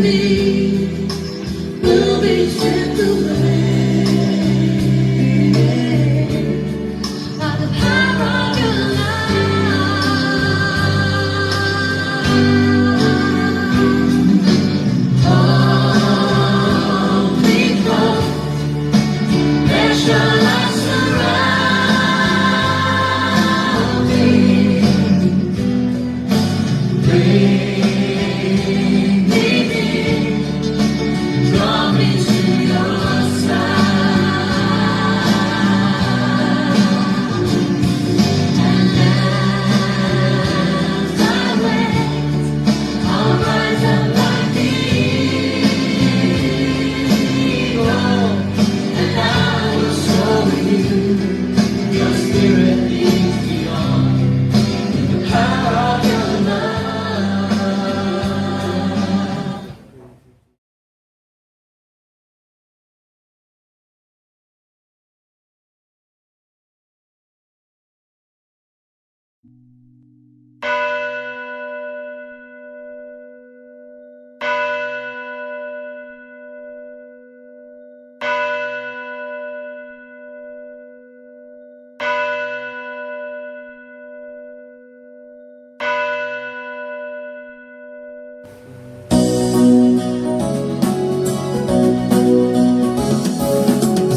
me will be stripped away by the power of your love. Hold me close, let your light surround me. Bring me near, draw me to your side. And as I wait, I'll rise up like the eagle, and I will show you your spirit leads beyond the power of your love.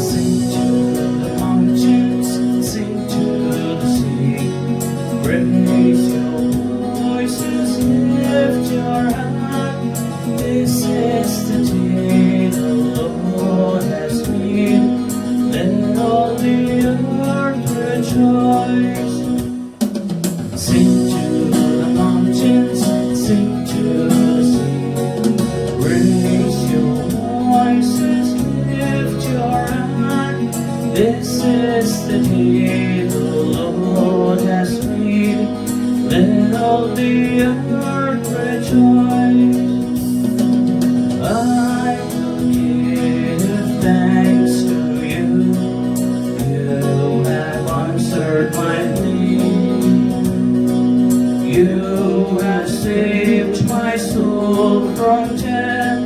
Sing to the mountains, sing to the sea. Raise your voices, lift your hand. This is the day the Lord has made. Let all the earth rejoice. Sing to the mountains, sing to the sea. Raise your voices, lift your hand. This is the day the Lord has made. Let all the earth rejoice. I will give thanks to you. You have answered my plea. You have saved my soul from death.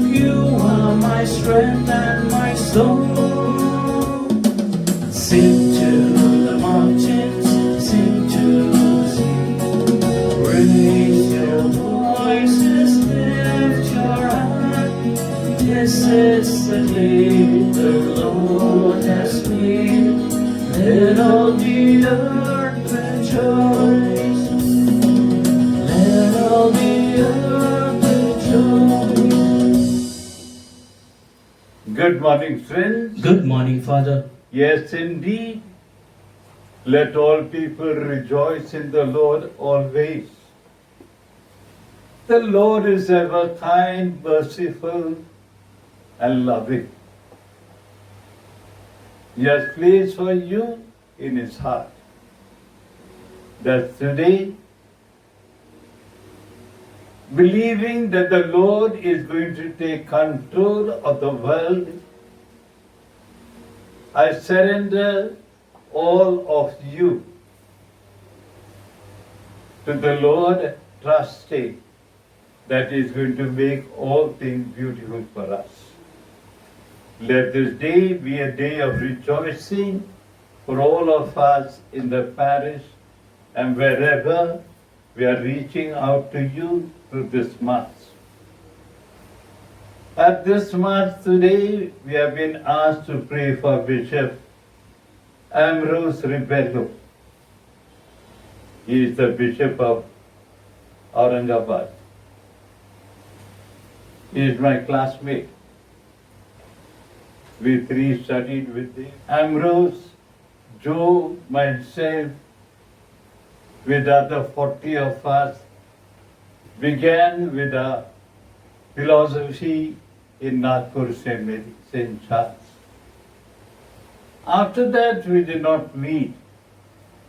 You are my strength and my soul. Sing to the mountains, sing to the sea. Raise your voices, lift your hand. This is the day the Lord has made. Let all the earth rejoice. Let all the earth rejoice. Good morning, friends. Good morning, Father. Yes, indeed. Let all people rejoice in the Lord always. The Lord is ever kind, merciful, and loving. He has placed for you in His heart that today, believing that the Lord is going to take control of the world, I surrender all of you to the Lord, trusting that He is going to make all things beautiful for us. Let this day be a day of rejoicing for all of us in the parish and wherever we are reaching out to you through this Mass. At this Mass today, we have been asked to pray for Bishop Ambrose Ribello. He is the Bishop of Aurangabad. He is my classmate. We three studied with him. Ambrose, Joe, myself, with other 40 of us, began with a philosophy in Nagpur Seminary, St. Charles. After that, we did not meet.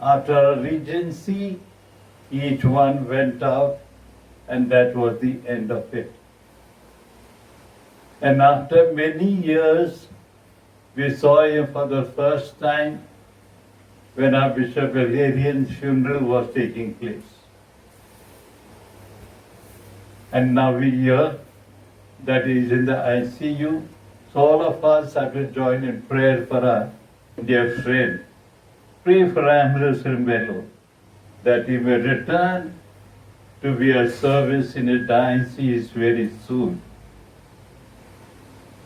After a regency, each one went out, and that was the end of it. And after many years, we saw him for the first time when our Bishop Valerian's funeral was taking place. And now we hear that is in the ICU. So all of us have to join in prayer for our dear friend. Pray for Ambrose Rimbello, that he may return to be a service in a diocese very soon.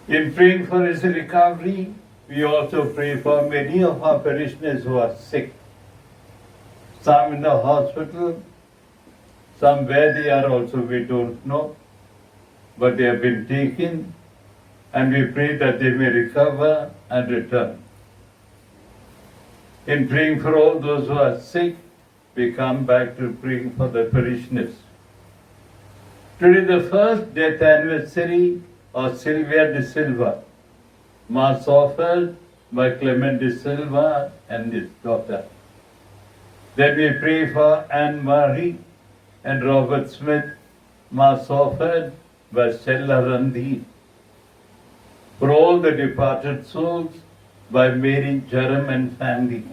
In praying for his recovery, we also pray for many of our parishioners who are sick. Some in the hospital, some where they are also we don't know, but they have been taken, and we pray that they may recover and return. In praying for all those who are sick, we come back to praying for the parishioners. Today the first death anniversary of Silvia de Silva, Mass offered by Clement de Silva and his daughter. Then we pray for Anne Marie and Robert Smith, Mass offered by Stella Randi. For all the departed souls by Mary Jerem and family.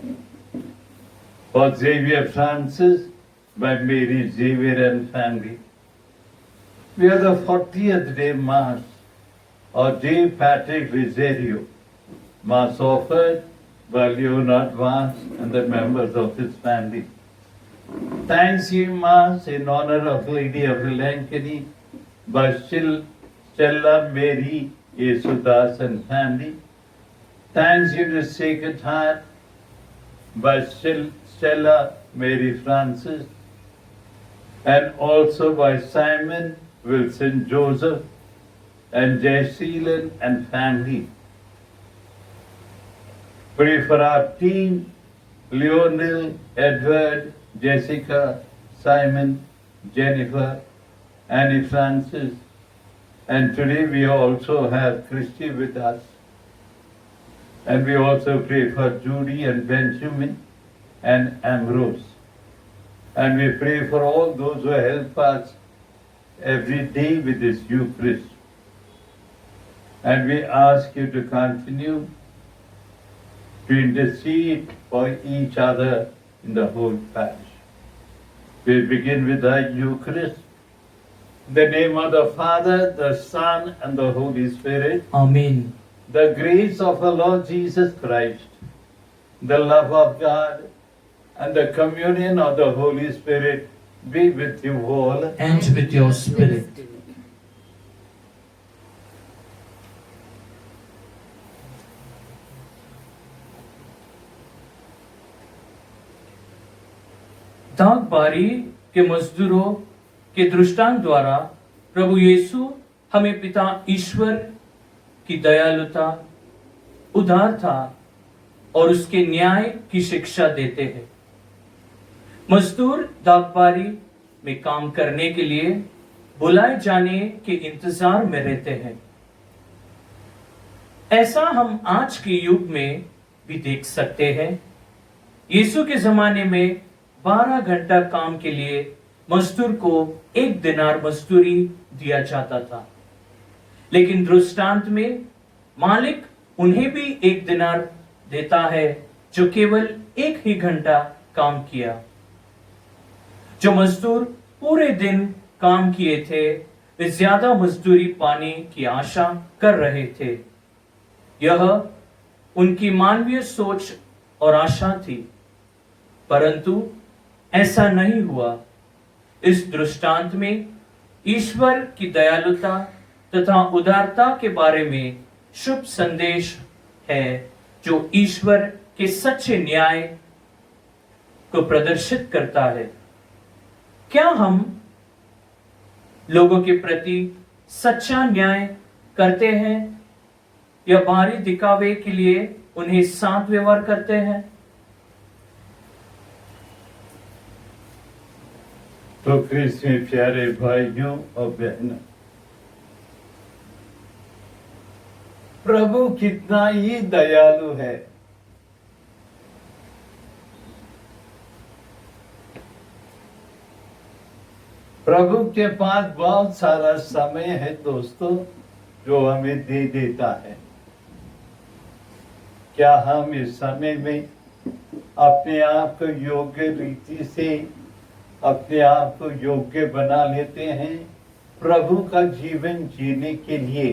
For Xavier Francis by Mary Xavier and family. We are the 40th day Mass of J. Patrick Rizerio, Mass offered by Leonard Vance and the members of his family. Thanksgiving Mass in honor of Lady of Lankany by Stella Mary Yesudas and family. Thanksgiving to Sacred Heart by Stella Mary Francis, and also by Simon Wilson Joseph and Jayseelan and family. Pray for our team, Leonel, Edward, Jessica, Simon, Jennifer, Annie Francis, and today we also have Christy with us. And we also pray for Judy and Benjamin and Ambrose. And we pray for all those who help us every day with this Eucharist. And we ask you to continue to intercede for each other in the whole parish. We begin with the Eucharist. In the name of the Father, the Son, and the Holy Spirit. Amen. The grace of our Lord Jesus Christ, the love of God, and the communion of the Holy Spirit be with you all. And with your spirit. दागबारी के मजदूरों के दृष्टांत द्वारा प्रभु यीशु हमें पिता ईश्वर की दयालुता, उदारता और उसके न्याय की शिक्षा देते हैं। मजदूर दागबारी में काम करने के लिए बुलाए जाने के इंतजार में रहते हैं। ऐसा हम आज के युग में भी देख सकते हैं। यीशु के जमाने में 12 घंटा काम के लिए मजदूर को 1 दिनार मजदूरी दिया जाता था, लेकिन दृष्टांत में मालिक उन्हें भी 1 दिनार देता है जो केवल 1 ही घंटा काम किया। जो मजदूर पूरे दिन काम किए थे वे ज्यादा मजदूरी पाने की आशा कर रहे थे। यह उनकी मानवीय सोच और आशा थी, परंतु ऐसा नहीं हुआ। इस दृष्टांत में ईश्वर की दयालुता तथा उदारता के बारे में शुभ संदेश है, जो ईश्वर के सच्चे न्याय को प्रदर्शित करता है। क्या हम लोगों के प्रति सच्चा न्याय करते हैं या बाहरी दिखावे के लिए उन्हें साथ व्यवहार करते हैं? तो कृष्ण में प्यारे भाइयों और बहनों, प्रभु कितना ही दयालु है। प्रभु के पास बहुत सारा समय है दोस्तों, जो हमें दे देता है। क्या हम इस समय में अपने आप को योग्य रीति से अपने आप को योग्य बना लेते हैं प्रभु का जीवन जीने के लिए,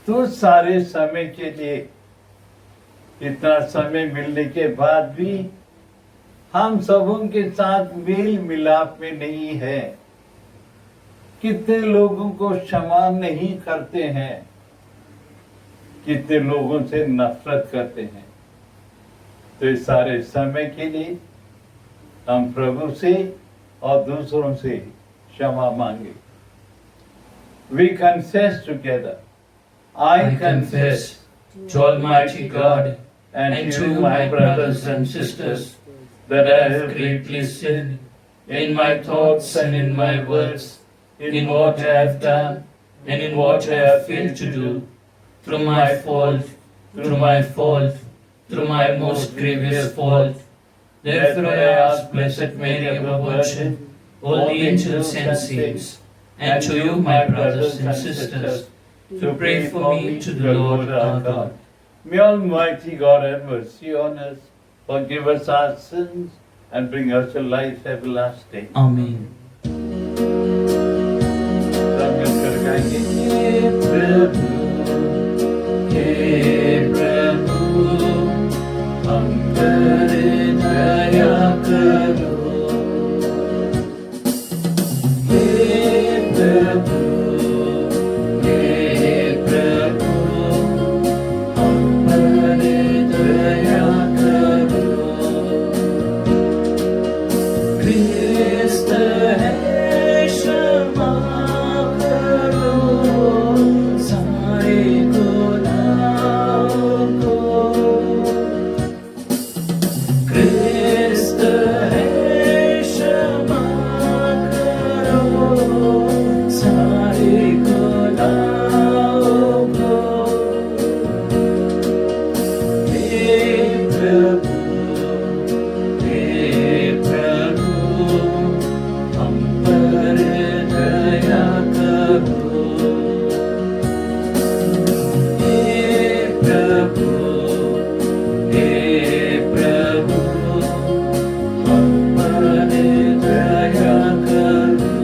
तो सारे समय के लिए, इतना समय मिलने के बाद भी हम सबों के साथ मेल मिलाप में नहीं है। कितने लोगों को क्षमा नहीं करते हैं, कितने लोगों से नफरत करते हैं। तो इस सारे समय के लिए हम प्रभु से और दूसरों से क्षमा मांगे। We confess together. I confess to Almighty God and to my brothers and sisters that I have greatly sinned in my thoughts and in my words, in what I have done and in what I have failed to do, through my fault, through my most grievous fault. Therefore I ask Blessed Mary, our Virgin, all the angels and saints, and to you, my brothers and sisters, to pray for me to the Lord our God. May Almighty God have mercy on us, forgive us our sins, and bring us to life everlasting. Amen. सब मिलकर गाएंगे। हे प्रभु, हम पर दया करो। हे प्रभु, हम पर दया करो। क्रिस्त है क्षमा करो सारे गुनाहों को। क्रिस्त है क्षमा करो सारे गुनाहों को। हे प्रभु, हम पर दया करो। हे प्रभु, हम पर दया करो।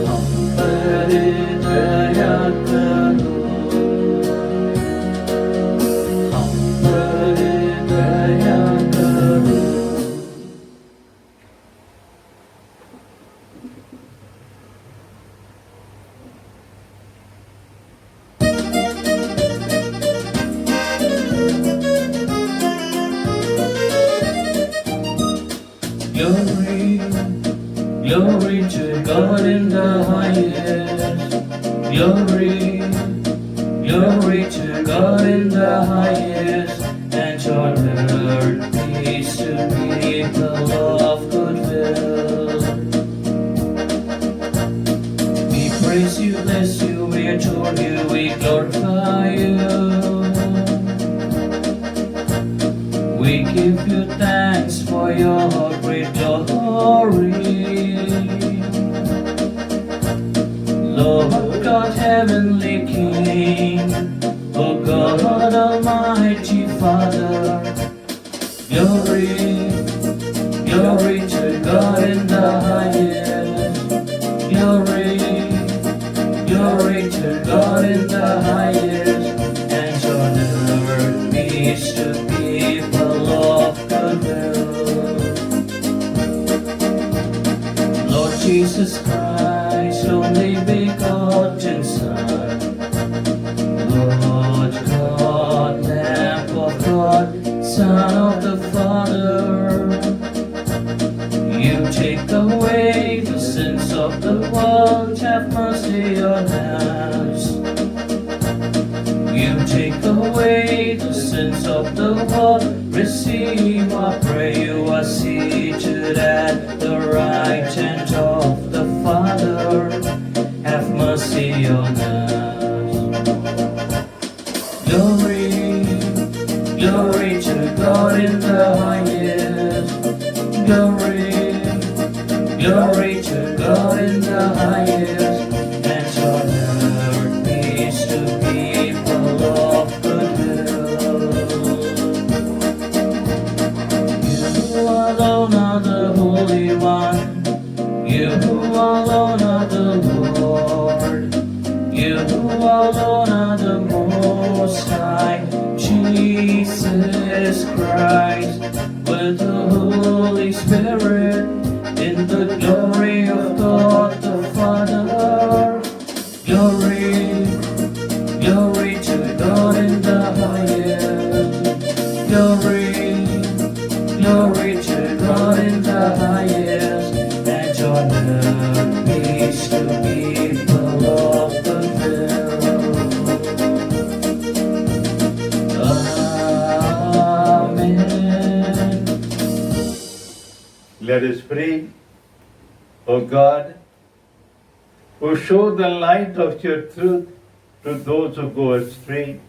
हम पर दया करो। हम पर दया करो। Glory, glory to God in the highest. Glory, glory to God in the highest. And on earth peace to people of good will. We praise you, bless you, we adore you, we glorify you. We give you thanks for your great glory. Lord God, heavenly King, O God Almighty Father, glory, glory to God in the highest. Glory, glory to God in the highest. And on earth peace to people of good will. Lord Jesus Christ, only begotten Son, Lord God, Lamb of God, Son of the Father, you take away the sins of the world, have mercy on us. You take away the sins of the world, receive our prayer. You are seated at the right hand of the Father, have mercy on us. Glory, glory to God in the highest. Glory, glory to God in the highest. And on earth peace to people of good will. You alone are the Holy One, You alone are the Lord. You alone are the Most High. Jesus Christ, with the Holy Spirit, in the glory of God the Father. Glory, glory to God in the highest. Glory, glory to God in the highest. And on earth peace to people of the will. Amen. Let us pray. O God, who show the light of your truth to those who go astray,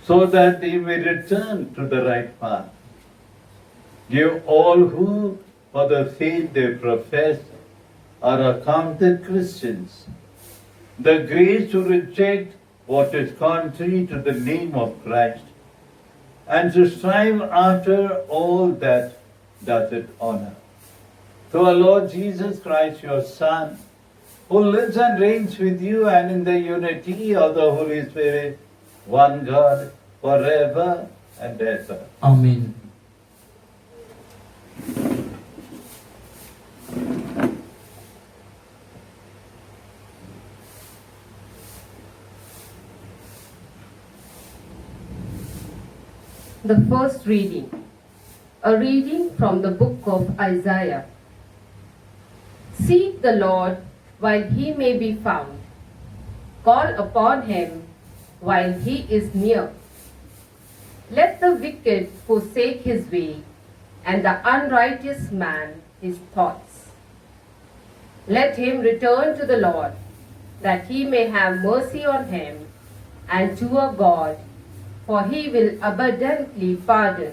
so that they may return to the right path. Give all who, for the faith they profess, are accounted Christians, the grace to reject what is contrary to the name of Christ, and to strive after all that does it honor. Through our Lord Jesus Christ, your Son, who lives and reigns with you and in the unity of the Holy Spirit, one God, forever and ever. Amen. The first reading. A reading from the book of Isaiah. Seek the Lord while he may be found. Call upon him while he is near. Let the wicked forsake his way, and the unrighteous man his thoughts. Let him return to the Lord, that he may have mercy on him, and to our God, for he will abundantly pardon.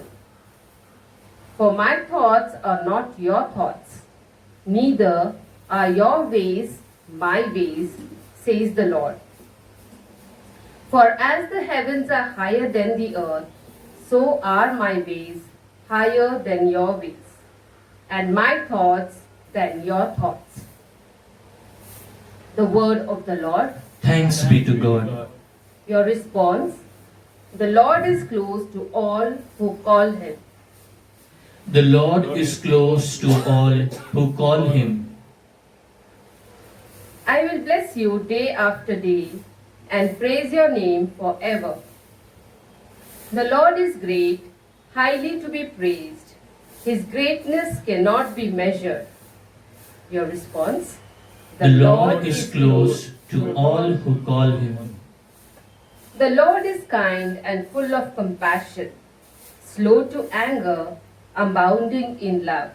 For my thoughts are not your thoughts, neither are your ways my ways, says the Lord. For as the heavens are higher than the earth, so are my ways higher than your ways, and my thoughts than your thoughts. The word of the Lord. Thanks be to God. Your response: the Lord is close to all who call him. The Lord is close to all who call him. I will bless you day after day and praise your name forever. The Lord is great, highly to be praised. His greatness cannot be measured. Your response: The Lord is close to all who call him. The Lord is kind and full of compassion, slow to anger, abounding in love.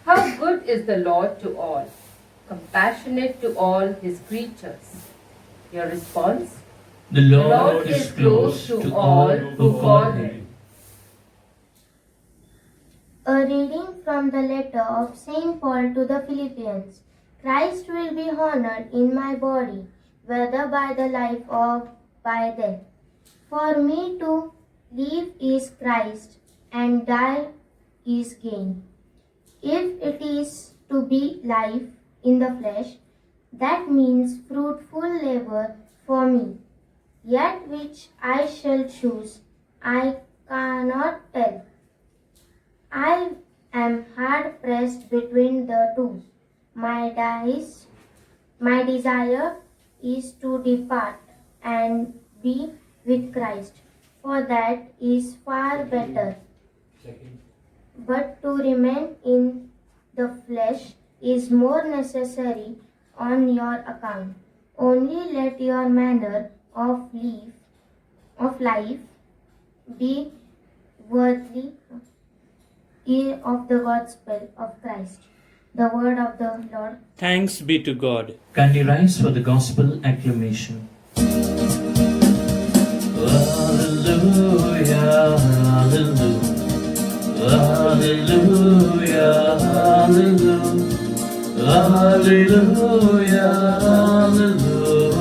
How good is the Lord to all, compassionate to all his creatures. Your response: The Lord is close to all who call him. A reading from the letter of St. Paul to the Philippians. Christ will be honored in my body, whether by the life or by death. For me to live is Christ, and die is gain. If it is to be life in the flesh, that means fruitful labor for me. Yet which I shall choose, I cannot tell. I am hard pressed between the two. My desire is to depart and be with Christ, for that is far better. But to remain in the flesh is more necessary on your account. Only let your manner of life be worthy of the gospel of Christ. The word of the Lord. Thanks be to God. Kindly rise for the gospel acclamation. Hallelujah, hallelujah, hallelujah, hallelujah, hallelujah,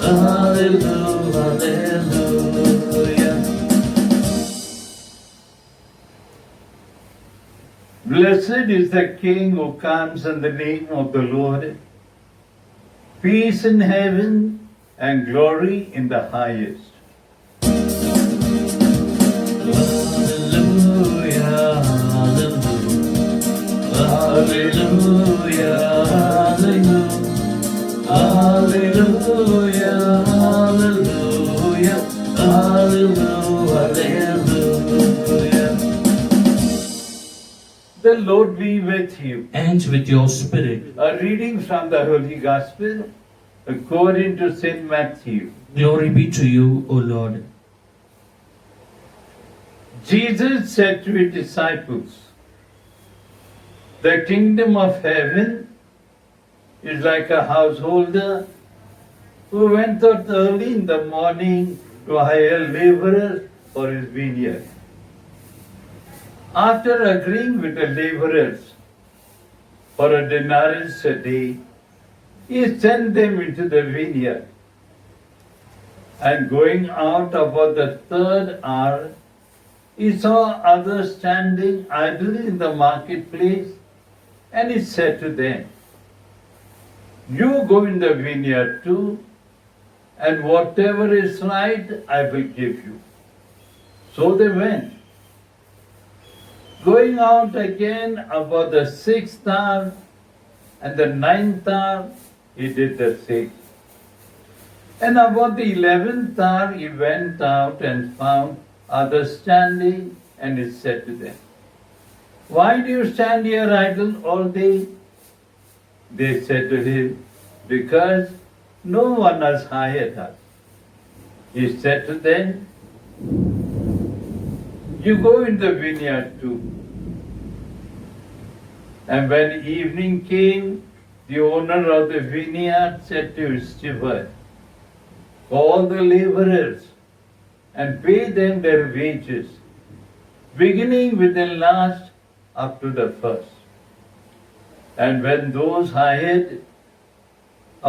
hallelujah, hallelujah. Blessed is the King who comes in the name of the Lord. Peace in heaven and glory in the highest. Hallelujah, hallelujah, hallelujah, hallelujah, hallelujah, hallelujah, hallelujah. The Lord be with you. And with your spirit. A reading from the Holy Gospel according to St. Matthew. Glory be to you, O Lord. Jesus said to his disciples, "The kingdom of heaven is like a householder who went out early in the morning to hire laborers for his vineyard. After agreeing with the laborers for a denarius a day, he sent them into the vineyard. And going out about the third hour, he saw others standing idly in the marketplace, and he said to them, 'You go in the vineyard too, and whatever is right I will give you.' So they went. Going out again about the 6th hour and the 9th hour, he did the same. And about the 11th hour, he went out and found others standing, and he said to them, 'Why do you stand here idle all day?' They said to him, 'Because no one has hired us.' He said to them, 'You go in the vineyard too.' And when evening came, the owner of the vineyard said to his steward, 'Call the laborers and pay them their wages, beginning with the last up to the first.' And when those hired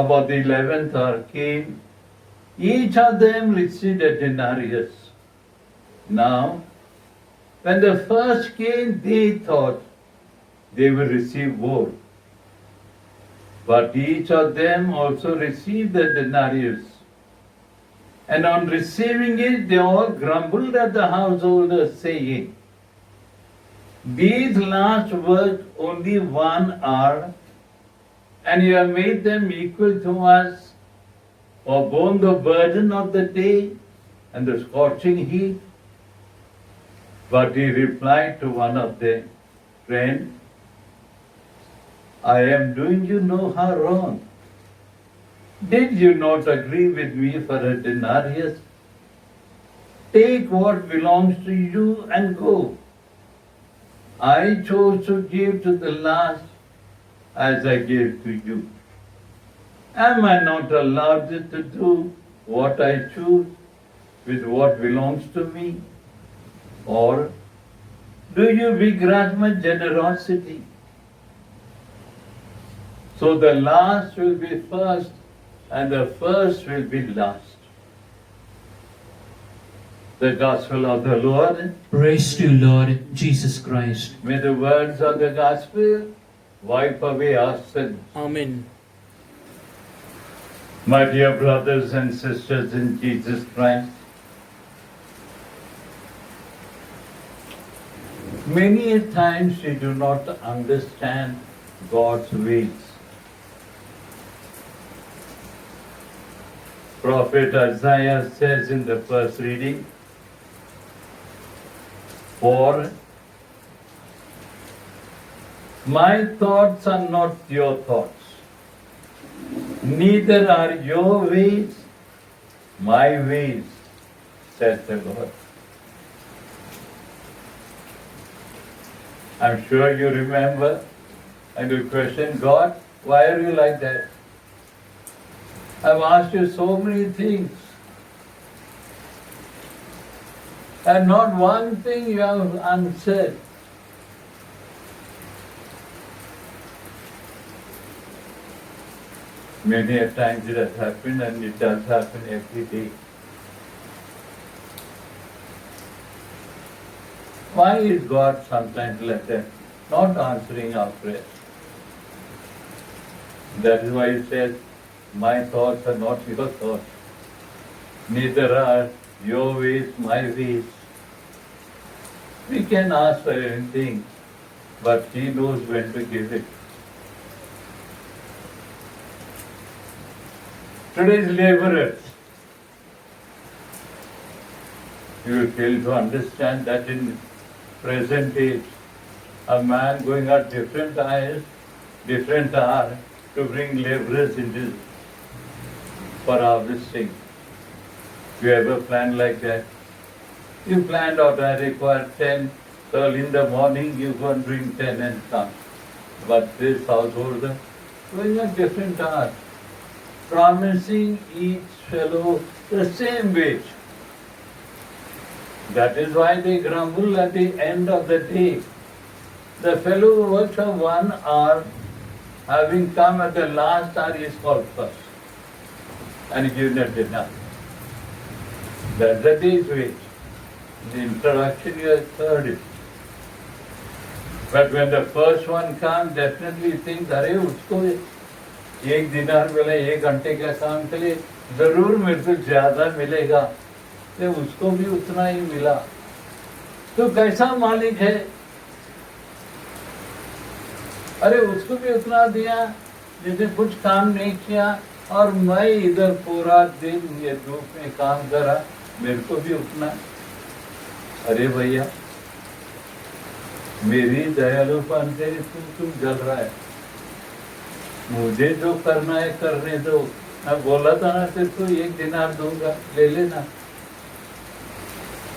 about the 11th hour came, each of them received a denarius. Now, when the first came, they thought they will receive more. But each of them also received a denarius. And on receiving it, they all grumbled at the householder, saying, 'These last worked only 1 hour, and you have made them equal to us, or borne the burden of the day and the scorching heat.' But he replied to one of them, 'Friend, I am doing you no harm. Did you not agree with me for a denarius? Take what belongs to you and go. I chose to give to the last as I gave to you. Am I not allowed to do what I choose with what belongs to me? Or do you begrudge my generosity? So the last will be first, and the first will be last." The Gospel of the Lord. Praise to you, Lord Jesus Christ. May the words of the Gospel wipe away our sins. Amen. My dear brothers and sisters in Jesus Christ, many times we do not understand God's ways. Prophet Isaiah says in the first reading, "For my thoughts are not your thoughts, neither are your ways my ways, says the Lord." I'm sure you remember, and you question, "God, why are you like that? I've asked you so many things, and not one thing you have answered." Many a times it has happened, and it does happen every day. Why is God sometimes like that? not answering our prayer. That is why he says, my thoughts are not your thoughts, neither are your ways my ways. We can ask for anything, but he knows when to give it. Today's laborers, you will fail to understand that in present age, a man going at different hour to bring laborers into for harvesting. You ever plan like that? You planned out, I require 10, so in the morning you go and bring 10 and come. But this householder going at different hours, promising each fellow the same wage. That is why they grumble at the end of the day. The fellow who works for 1 hour, having come at the last hour, is called first and given a dinner. That's the day's wage. In the introduction you have heard it. But when the first one comes, definitely think, अरे उसको 1 दिनार मिला 1 घंटे का काम के लिए, जरूर मेरे को ज्यादा मिलेगा, तो उसको भी उतना ही मिला. तो कैसा मालिक है? अरे उसको भी उतना दिया जिसने कुछ काम नहीं किया, और मैं इधर पूरा दिन ये धूप में काम करा, मेरे को भी उतना. अरे भैया, मेरी दयालुपन से तुम जल रहा है, मुझे जो करना है करने दो. मैं बोला था ना तेरे को 1 दिनार दूंगा, ले लेना.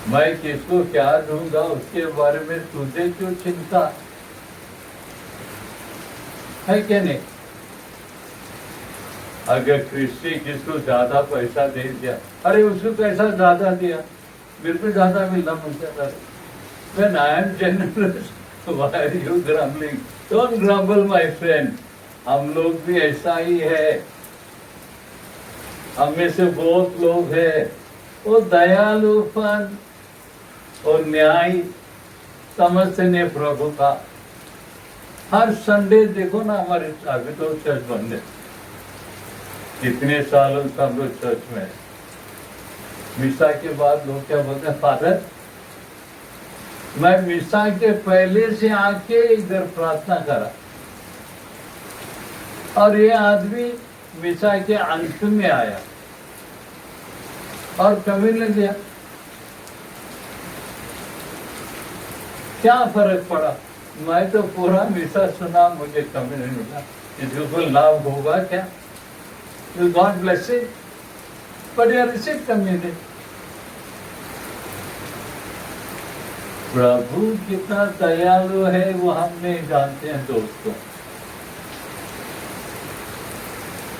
मैं किसको क्या दूंगा उसके बारे में तुझे क्यों चिंता है क्या नहीं? अगर कृषि किसको ज्यादा पैसा दे दिया, अरे उसको पैसा ज्यादा दिया, मेरे को ज्यादा मिलना मुझे. When I am generous, why are you grumbling? Don't grumble, my friend. हम लोग भी ऐसा ही है. हम में से बहुत लोग हैं, वो दयालुपन और न्याय समझते नहीं प्रभु का. हर संडे देखो ना, हमारे अभी तो चर्च बंद है, कितने सालों से हम लोग चर्च में. मिसा के बाद लोग क्या बोलते हैं, फादर मैं मिसा के पहले से आके इधर प्रार्थना करा, और ये आदमी मिसा के अंत में आया और कभी लग गया. क्या फर्क पड़ा? मैं तो पूरा मिसा सुना, मुझे कभी नहीं मिला. इसको कोई लाभ होगा क्या? God bless it, but you receive community. प्रभु कितना दयालु है वो हम नहीं जानते हैं दोस्तों.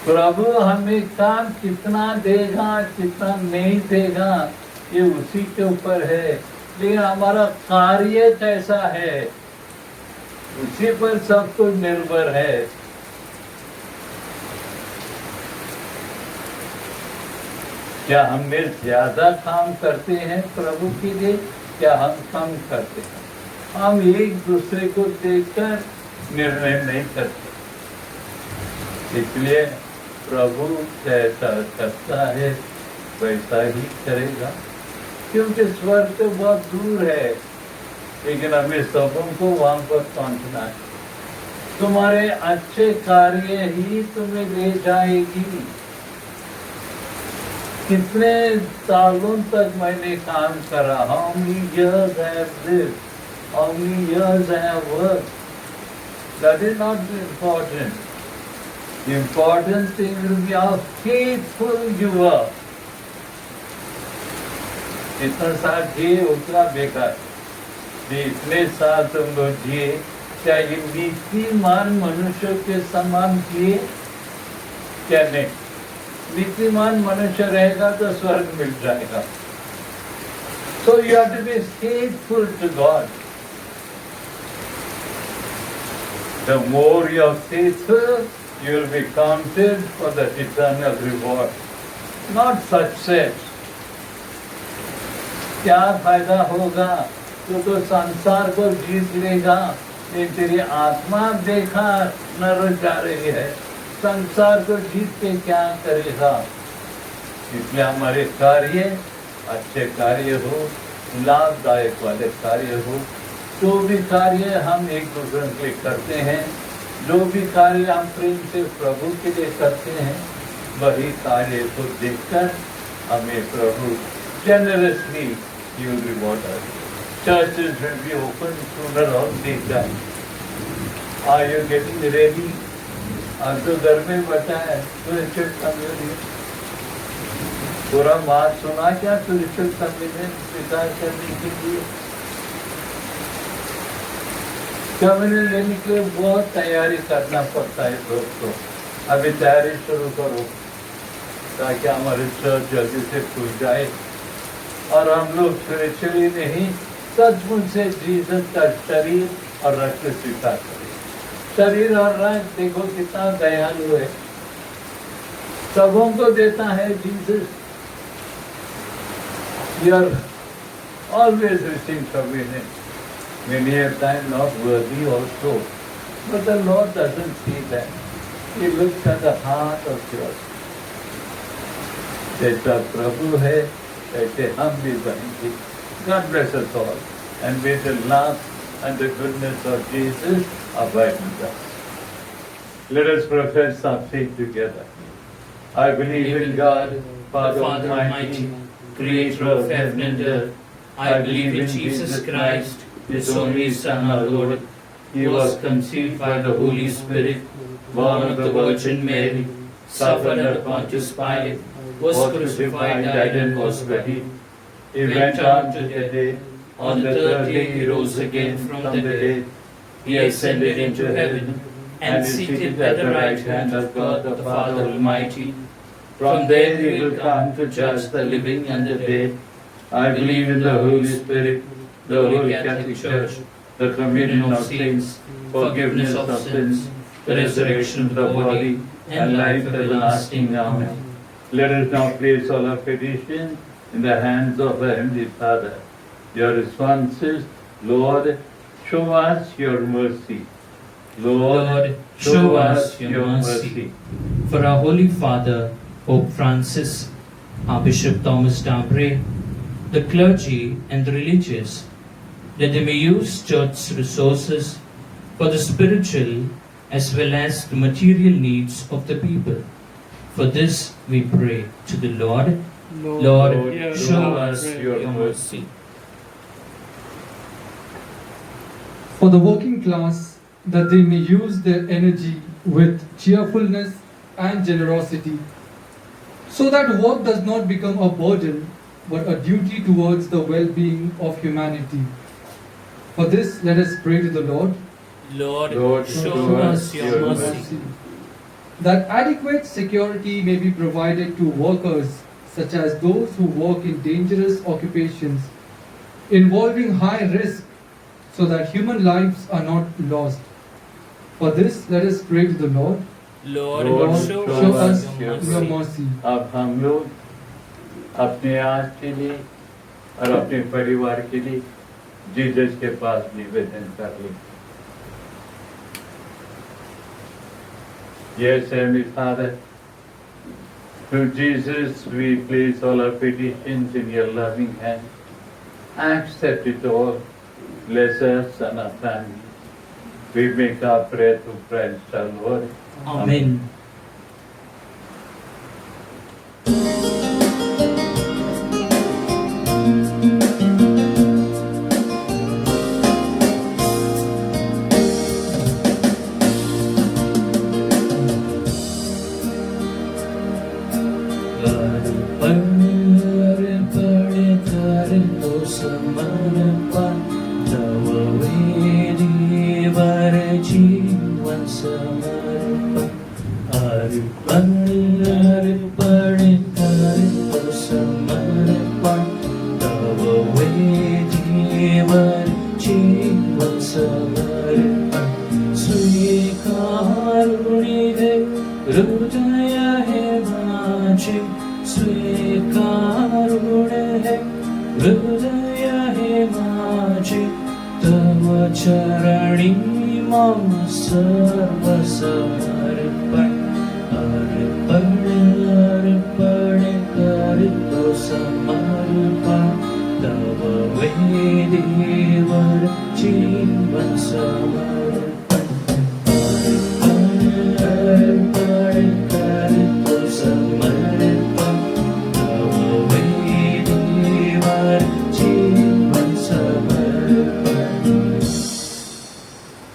प्रभु हमें काम कितना देगा कितना नहीं देगा ये उसी के ऊपर है, लेकिन हमारा कार्य कैसा है उसी पर सब कुछ निर्भर है. क्या हमने ज्यादा काम करते हैं प्रभु के लिए, क्या हम कम करते हैं? हम एक दूसरे को देखकर निर्णय नहीं करते. इसलिए प्रभु जैसा करता है वैसा ही करेगा, क्योंकि स्वर्ग तो बहुत दूर है, लेकिन हमें सबों को वहां पर पहुंचना है. तुम्हारे अच्छे कार्य ही तुम्हें ले जाएगी. कितने सालों तक मैंने काम करा, how many years I have lived, how many years I have worked, that is not important. The important thing will be how faithful you are. इतना साल जिए उतना बेकार. इतने साल तुम लोग जिए, क्या ये नीतिमान मनुष्य के समान जिए? क्या नहीं? नीतिमान मनुष्य रहेगा तो स्वर्ग मिल जाएगा. So you have to be faithful to God. The more you are faithful, you will be counted for the eternal reward, not success. क्या फायदा होगा? तो संसार को जीत लेगा ये तेरी आत्मा देखा न जा रही है, संसार को जीत के क्या करेगा। इसलिए हमारे कार्य अच्छे कार्य हो, लाभदायक वाले कार्य हो। जो भी कार्य हम एक दूसरे के लिए करते हैं, जो भी कार्य हम प्रेम से प्रभु के लिए करते हैं, वही कार्य को देखकर हमें प्रभु generously he will reward us. Churches will be open sooner or later. Are you getting ready? और जो घर में बचा है सुरक्षित कम्युनिटी, पूरा बात सुना क्या सुरक्षित कम्युनिटी स्वीकार करने के लिए? कम्युनिटी लेने के लिए बहुत तैयारी करना पड़ता है दोस्तों। अभी तैयारी शुरू करो ताकि हमारे चर्च जल्दी से खुल जाए और हम लोग स्पिरिचुअली नहीं, सचमुच से जीसस का शरीर और रक्त स्वीकार करें। शरीर और रक्त देखो कितना दयालु है, सबों को देता है Jesus. You are always receiving forgiveness. Many a time not worthy also, but the Lord doesn't see that. He looks at the heart of yours. जैसा प्रभु है ऐसे हम भी बनेंगे। God bless us all, and may the love and the goodness of Jesus abide with us. Let us profess our faith together. I believe in God, Father Almighty, Creator of heaven and earth. I believe in Jesus Christ, His only Son, our Lord. He was conceived by the Holy Spirit, born of the Virgin Mary, suffered under Pontius Pilate, was crucified, died, and was buried. He went on to the dead. On the third day he rose again from the dead. He ascended into heaven and is seated at the right hand of God the Father Almighty. From there he will come to judge the living and the dead. I believe in the Holy Spirit, the Holy Catholic Church, the communion of saints, forgiveness of sins, the resurrection of the body, and life everlasting. Amen. Let us now place all our petitions in the hands of the Heavenly Father. Your response is, Lord, show us your mercy. Lord, show us your mercy. For our Holy Father, Pope Francis, our Bishop Thomas D'Abreu, the clergy and the religious, that they may use church resources for the spiritual as well as the material needs of the people. For this we pray to the Lord. Lord, show us your mercy. For the working class, that they may use their energy with cheerfulness and generosity, so that work does not become a burden but a duty towards the well-being of humanity. For this, let us pray to the Lord. Lord, show us your mercy. That adequate security may be provided to workers such as those who work in dangerous occupations involving high risk, so that human lives are not lost. For this, let us pray to the Lord. Lord, show us your your mercy. mercy. अब हम लोग अपने आज के लिए और अपने परिवार के लिए जीसस के पास निवेदन कर लें। Yes, Heavenly Father, through Jesus we place all our petitions in your loving hand. Accept it all. Bless us and our family. We make our prayer through Christ our Lord. Amen. हृदय हे माझे तव चरणी मम सर्वसमर्पण अर्पण अर्पण कर दो समर्पण तब वेदेवर जीवन समर्पण अर्पण अर्पण कर दो समर्पण तब वेदेवर जीवन समर्पण.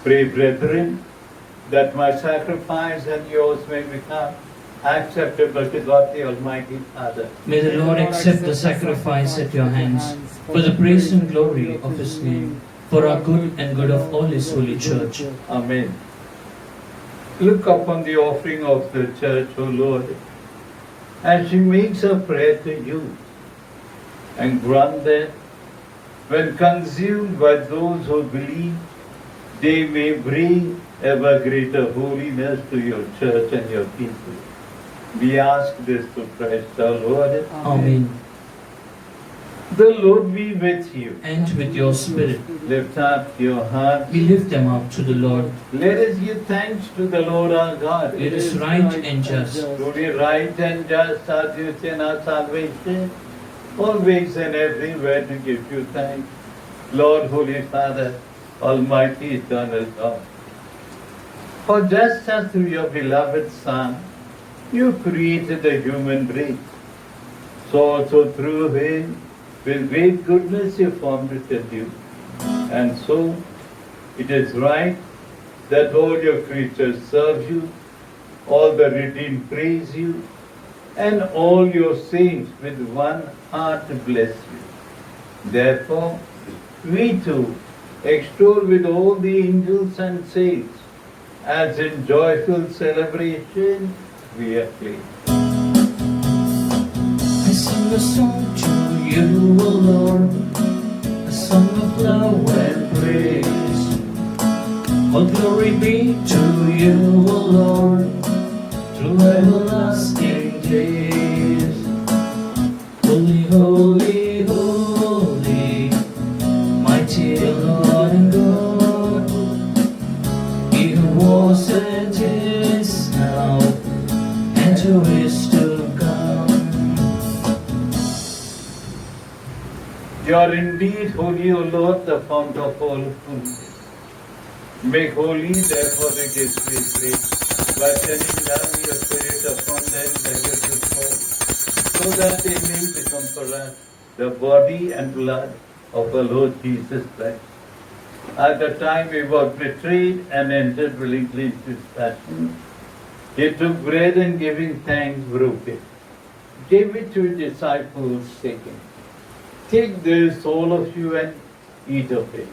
Pray, brethren, that my sacrifice and yours may become acceptable to God the Almighty Father. May the Lord accept the sacrifice at your hands for the praise and glory of His name, for our good and good of all His holy church. Amen. Look upon the offering of the church, O Lord, as she makes a prayer to you, and grant that when consumed by those who believe, they may bring ever greater holiness to your church and your people. We ask this to Christ our Lord. Amen. The Lord be with you. And with your spirit, Lift up your hearts. we lift them up to the Lord. Let us give thanks to the Lord our God. It is right and just. Truly right and just are duty and our salvation, always and everywhere to give you thanks. Lord, Holy Father, Almighty, Eternal God. For just as through your beloved Son, you created the human race, so also through him, with great goodness you formed it anew. And so, it is right that all your creatures serve you, all the redeemed praise you, and all your saints with one heart bless you. Therefore, we too extol with all the angels and saints, as in joyful celebration we acclaim. I sing a song to you, O Lord, a song of love and praise. All glory be to you, O Lord, through everlasting days. Holy, holy, holy, mighty Lord and God, He who was and is now, and who is to come. You are indeed holy, O Lord, the fount of all fullness. Make holy, therefore, the gifts we pray, by sending down your Spirit upon them that you do fall, so that they may become for us the body and blood of the Lord Jesus Christ. At the time he was betrayed and entered willingly into his passion, he took bread and giving thanks broke it, gave it to his disciples, saying, "Take this, all of you, and eat of it,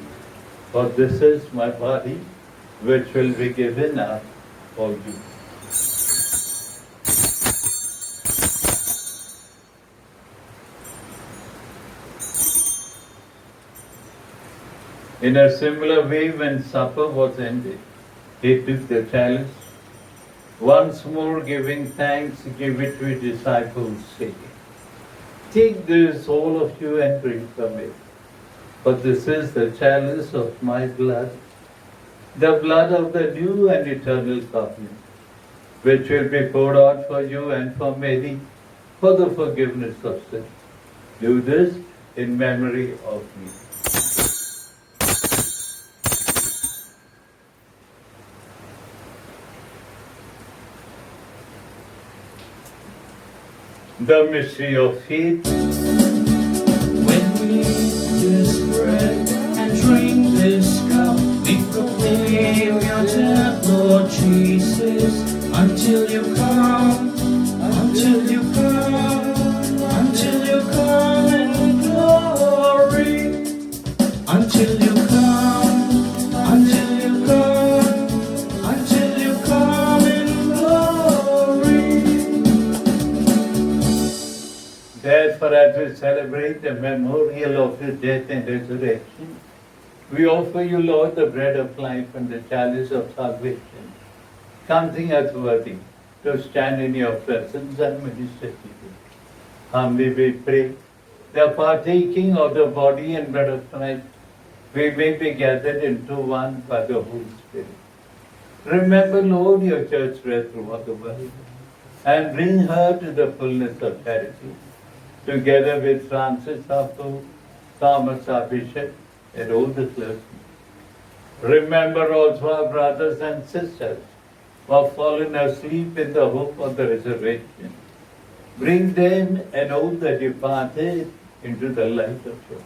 for this is my body, which will be given up for you." In a similar way, when supper was ended, he took the chalice, once more giving thanks, gave it to his disciples, saying, "Take this, all of you, and drink from it, for this is the chalice of my blood, the blood of the new and eternal covenant, which will be poured out for you and for many for the forgiveness of sin. Do this in memory of me." The mystery of faith. When we eat this bread and drink this cup, we proclaim your death, Lord Jesus, until you come, until you come, until you come in glory, until you come, until you come, until you come in glory. Therefore, as we celebrate the memorial of your death and resurrection, we offer you, Lord, the bread of life and the chalice of salvation, counting us worthy to stand in your presence and minister to you. Humbly we pray, the partaking of the body and blood of Christ, we may be gathered into one by the Holy Spirit. Remember, Lord, your church spread throughout the world, and bring her to the fullness of charity, together with Francis our Pope, Thomas our Bishop, and all the clergy. Remember also our brothers and sisters who have fallen asleep in the hope of the resurrection. Bring them and all the departed into the light of your face.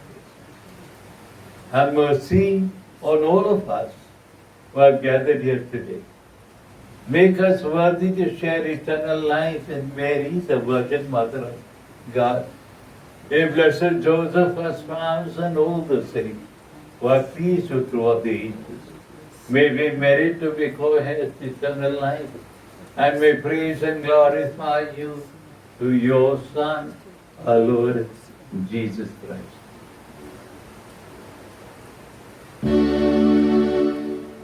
Have mercy on all of us who are gathered here today. Make us worthy to share eternal life in Mary, the Virgin Mother of God, in Blessed Joseph, our spouse, and all the saints who are pleased with throughout the ages. May we merit to be co-heirs eternal life, and may praise and glorify you through your Son, our Lord Jesus Christ.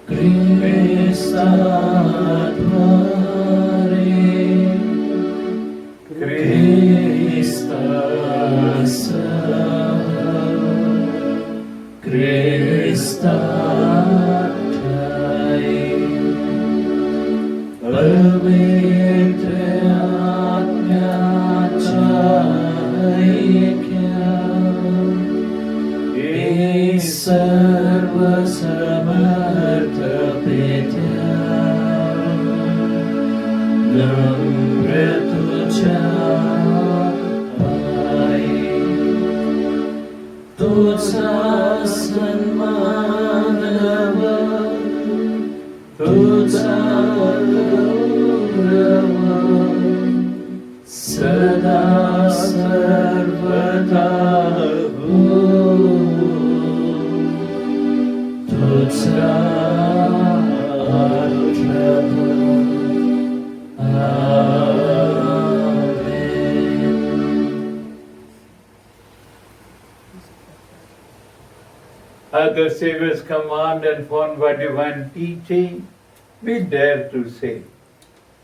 Christ सर्वसमर्थ पिता नम्र तुझा पाए तुझा सन्मान तुझा गौरव सदा सर्वदा हो तुझा At the Savior's command and formed by divine teaching, we dare to say,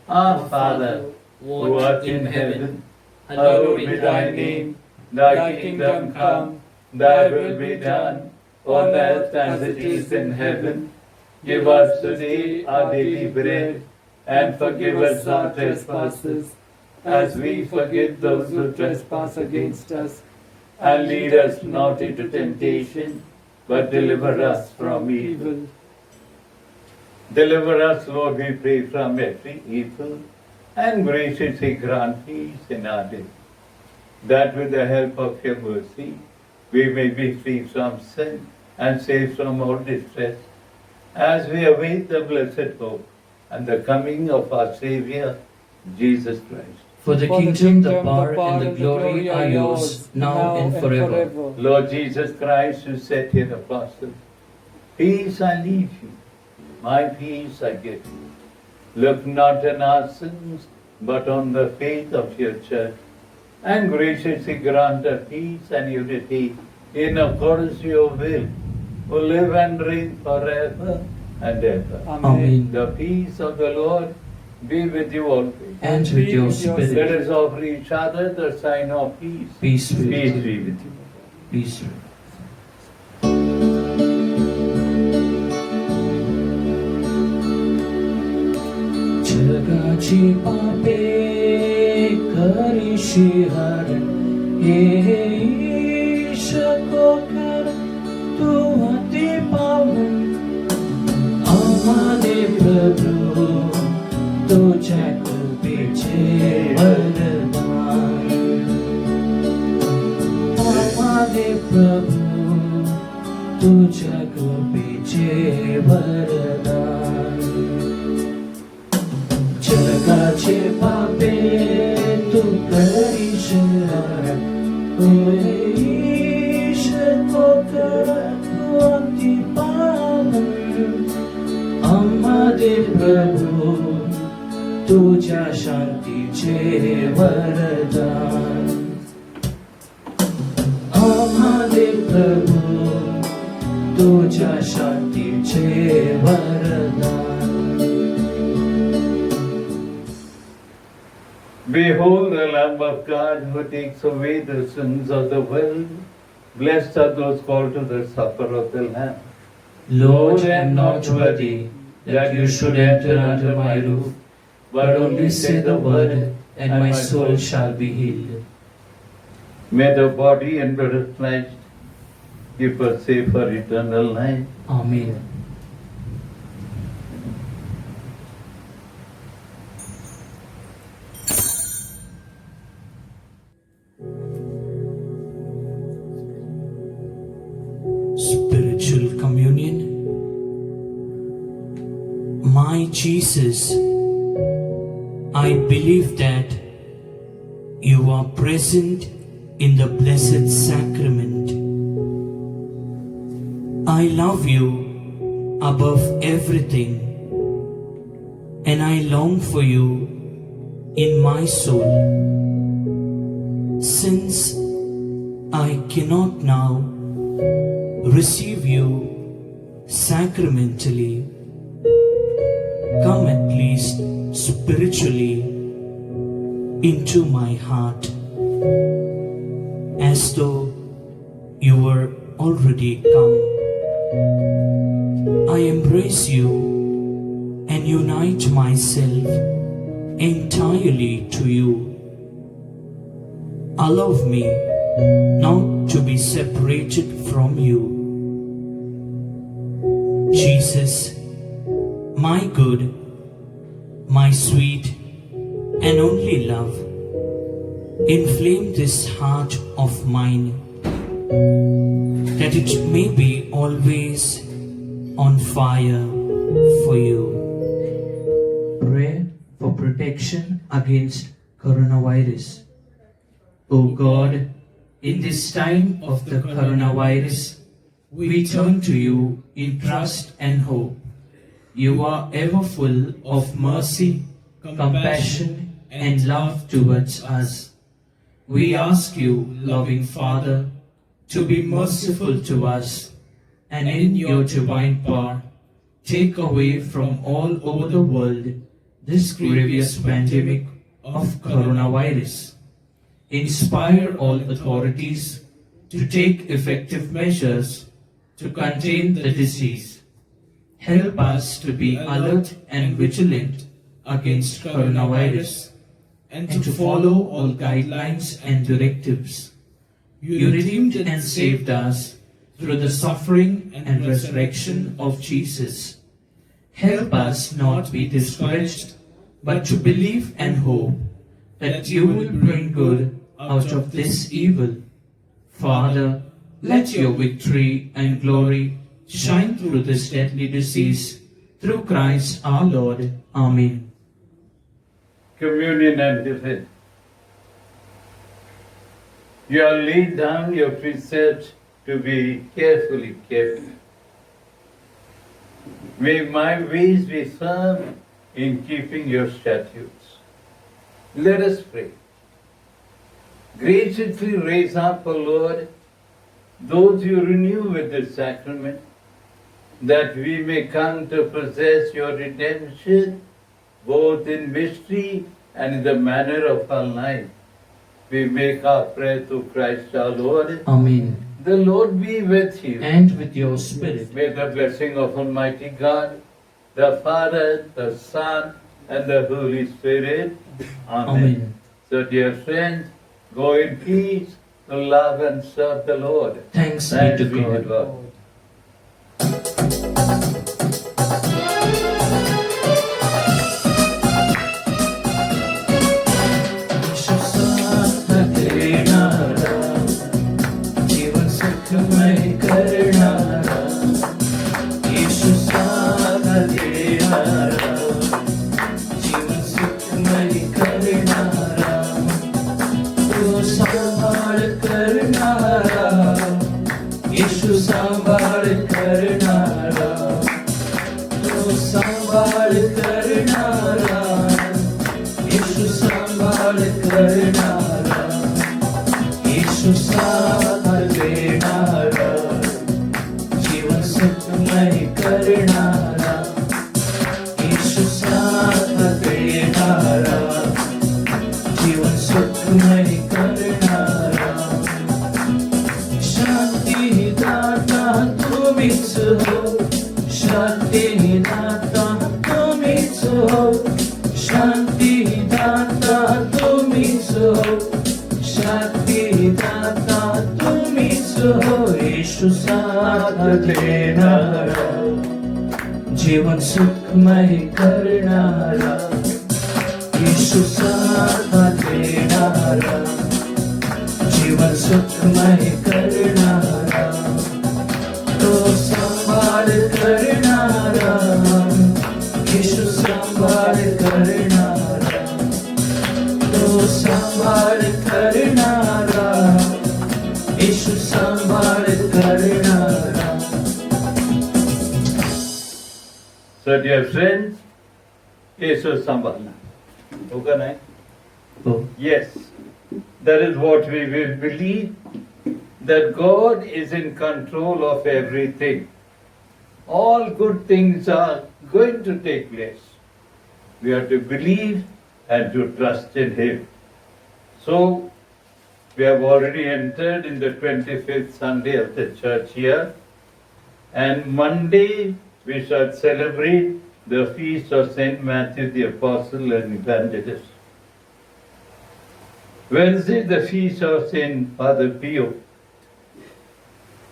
Our Father, who art in heaven, hallowed be thy name. Thy kingdom come, thy will be done, on earth as it is in heaven. Give us today our daily bread, and forgive us our trespasses, as we forgive those who trespass against us. And lead us not into temptation, but deliver us from evil. Deliver us, Lord, we pray, from every evil, and graciously grant peace in our day, that with the help of your mercy, we may be free from sin and saved from all distress, as we await the blessed hope and the coming of our Saviour, Jesus Christ. For the kingdom, the power, and the glory are yours, now and forever. Lord Jesus Christ, who said to the apostles, Peace I leave you, my peace I give you. Look not on our sins, but on the faith of your church, and graciously grant her peace and unity in accordance with your will, who live and reign forever and ever. Amen. The peace of the Lord be with you always. And with your Let spirit. us offer each other the sign of peace. Peace be Peace with be you. with you. Peace be with you. जगाची पापे करीशी हरण हे ईश को कर तू अति पावन हमारे प्रभु तुझे कृपेचे वरदान हमारे प्रभु तुझे कृपेचे वरदान जगाचे पापे तू करीश हरण ईश को कर तू अति पावन हमारे प्रभु तुझ्या शांतीचे वरदान हमारे प्रभु तुझ्या शांतीचे वरदान Behold the Lamb of God who takes away the sins of the world. Blessed are those called to the supper of the Lamb. Lord, I am not worthy that you should enter under my roof, but only say the word, and my soul shall be healed. May the body and blood of Christ keep us safe for eternal life. Amen. Spiritual communion. My Jesus, I believe that you are present in the Blessed Sacrament. I love you above everything, and I long for you in my soul. Since I cannot now receive you sacramentally, come at least spiritually into my heart, as though you were already come. I embrace you and unite myself entirely to you. Allow me not to be separated from you. Jesus, my good, my sweet and only love, inflame this heart of mine, that it may be always on fire for you. Pray for protection against coronavirus. O God, in this time of the coronavirus, we turn to you in trust and hope. You are ever full of mercy, compassion, and love towards us. We ask you, loving Father, to be merciful to us, and in your divine power, take away from all over the world this grievous pandemic of coronavirus. Inspire all authorities to take effective measures to contain the disease. Help us to be alert and vigilant against coronavirus, and to follow all guidelines and directives. You redeemed and saved us through the suffering and resurrection of Jesus. Help us not be discouraged, but to believe and hope that you will bring good out of this evil. Father, let your victory and glory shine through this deadly disease, through Christ our Lord. Amen. Communion and defense. You have laid down your precepts to be carefully kept. May my ways be firm in keeping your statutes. Let us pray. Graciously raise up, O Lord, those you renew with the sacrament, that we may come to possess your redemption, both in mystery and in the manner of our life. We make our prayer to Christ our Lord. Amen. The Lord be with you. And with your spirit. May the blessing of Almighty God, the Father, the Son, and the Holy Spirit. Amen. Amen. So, dear friends, go in peace to love and serve the Lord. Thanks be to God. God. संभाल करनारा, तू संभाल करनारा, यीशु संभाल करनारा, यीशु साथ देनारा, जीवन सुखमय करनारा, यीशु साथ देनारा, जीवन सुखमय करनारा, शांति देणारा जीवन सुखमय करणारा येशू साथ देणारा जीवन सुखमय करणारा तो संभाळ करणारा येशू संभाळ करणारा तो संभाळ करणारा येशू संभाळ करणारा. So dear friends, Jesus Sambhalna. Okay, nahi? हो. Yes, that is what we will believe, that God is in control of everything. All good things are going to take place. We have to believe and to trust in Him. So, we have already entered in the 25th Sunday of the church here, and Monday we shall celebrate the feast of Saint Matthew the Apostle and Evangelist. Wednesday, the feast of Saint Father Pio.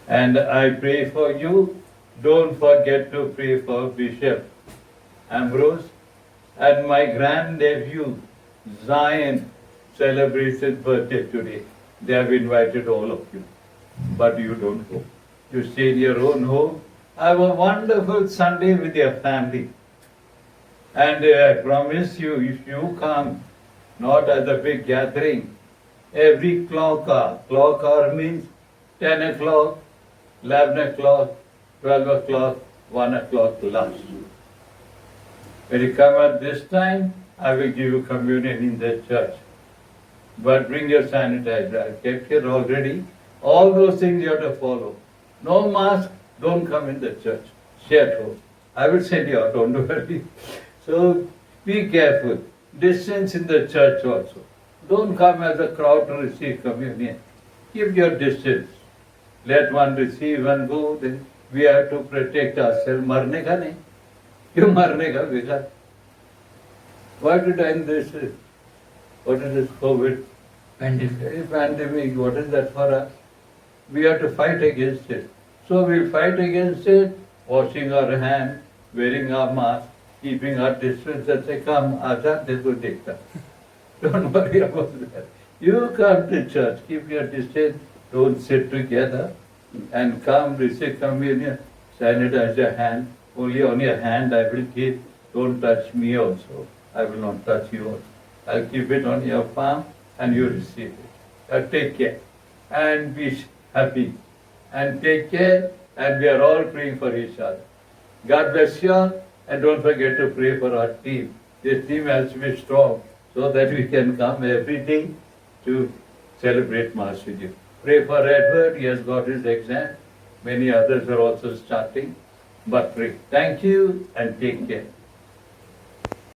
And I pray for you. Don't forget to pray for Bishop Ambrose. And my grandnephew Zion celebrates his birthday today. They have invited all of you, but you don't go. You stay in your own home. Have a wonderful Sunday with your family. And I promise you, if you come, not as a big gathering, every clock hour means 10 o'clock, 11 o'clock, 12 o'clock, 1 o'clock last. When you come at this time, I will give you communion in the church. But bring your sanitizer. I kept here already. All those things you have to follow. No mask, don't come in the church. Stay at home. I will send you out, don't worry. So be careful. Distance in the church also. Don't come as a crowd to receive communion. Keep your distance. Let one receive and go. Then we have to protect ourselves. मरने का नहीं. क्यों मरने का बेटा? Why did I end this? What is this COVID pandemic? What is that for us? We have to fight against it. So we fight against it, washing our hands, wearing our mask, keeping our distance, and say, come, Azad, this will take time. Don't worry about that. You come to church, keep your distance, don't sit together, and come, receive communion, sanitize your hand. Only on your hand I will keep. Don't touch me also. I will not touch you also. I'll keep it on your palm and you receive it. Take care and be happy. And take care, and we are all praying for each other. God bless you all, and don't forget to pray for our team. This team has to be strong so that we can come every day to celebrate Mass with you. Pray for Edward, he has got his exam. Many others are also starting, but pray. Thank you and take care.